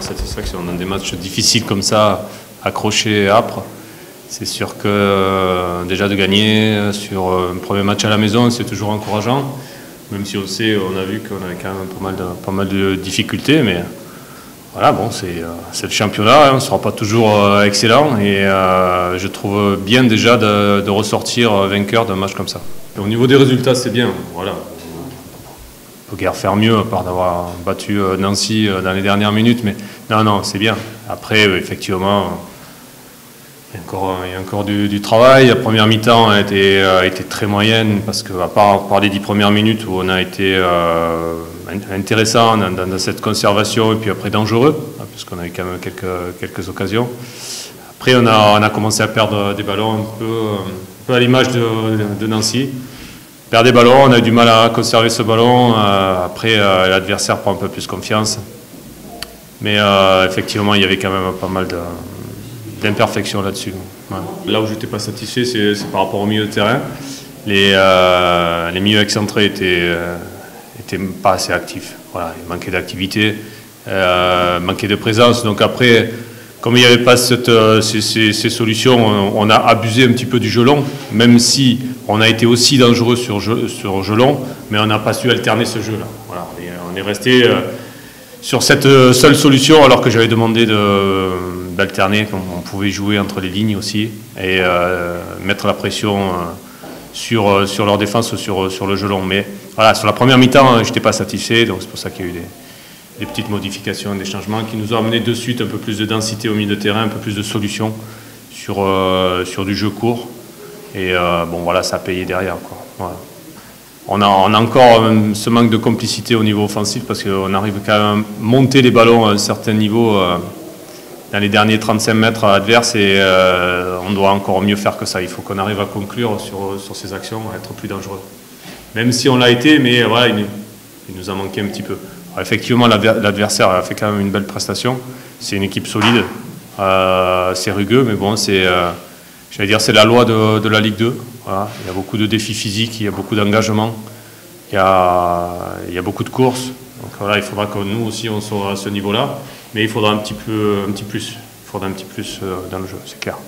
satisfaction. Dans des matchs difficiles comme ça, accrochés et âpres, c'est sûr que déjà de gagner sur un premier match à la maison, c'est toujours encourageant. Même si on sait, on a vu qu'on avait quand même pas mal de difficultés, mais voilà, bon, c'est le championnat, on ne sera pas toujours excellent et je trouve bien déjà de ressortir vainqueur d'un match comme ça. Et au niveau des résultats, c'est bien, voilà. On peut guère faire mieux à part d'avoir battu Nancy dans les dernières minutes, mais non, c'est bien. Après, effectivement, il y a encore du travail. La première mi-temps a été très moyenne parce qu'à part les 10 premières minutes où on a été intéressant dans cette conservation et puis après dangereux, parce qu'on a eu quand même quelques occasions. Après, on a commencé à perdre des ballons un peu à l'image de Nancy. On perd des ballons, on a eu du mal à conserver ce ballon. Après, l'adversaire prend un peu plus confiance. Mais effectivement, il y avait quand même pas mal d'imperfections là-dessus. Ouais. Là où je n'étais pas satisfait, c'est par rapport au milieu de terrain. Les milieux excentrés étaient pas assez actifs. Voilà, il manquait d'activité, manquait de présence. Donc après, comme il n'y avait pas ces solutions, on a abusé un petit peu du jeu long, même si on a été aussi dangereux sur jeu long, mais on n'a pas su alterner ce jeu-là. Voilà, et on est resté sur cette seule solution, alors que j'avais demandé d'alterner, on pouvait jouer entre les lignes aussi, et mettre la pression sur leur défense ou sur le jeu long. Mais voilà, sur la première mi-temps, je n'étais pas satisfait, donc c'est pour ça qu'il y a eu des petites modifications, des changements qui nous ont amené de suite un peu plus de densité au milieu de terrain, un peu plus de solutions sur du jeu court. Et bon, voilà, ça a payé derrière, quoi. Voilà. On a encore ce manque de complicité au niveau offensif parce qu'on arrive quand même à monter les ballons à un certain niveau dans les derniers 35 mètres adverses et on doit encore mieux faire que ça. Il faut qu'on arrive à conclure sur ces actions, à être plus dangereux. Même si on l'a été, mais voilà, il nous a manqué un petit peu. Alors, effectivement, l'adversaire a fait quand même une belle prestation. C'est une équipe solide, c'est rugueux, mais bon, c'est la loi de la Ligue 2. Voilà. Il y a beaucoup de défis physiques, il y a beaucoup d'engagement, il y a beaucoup de courses. Donc voilà, il faudra que nous aussi on soit à ce niveau-là, mais il faudra un petit plus. Il faudra un petit plus dans le jeu, c'est clair.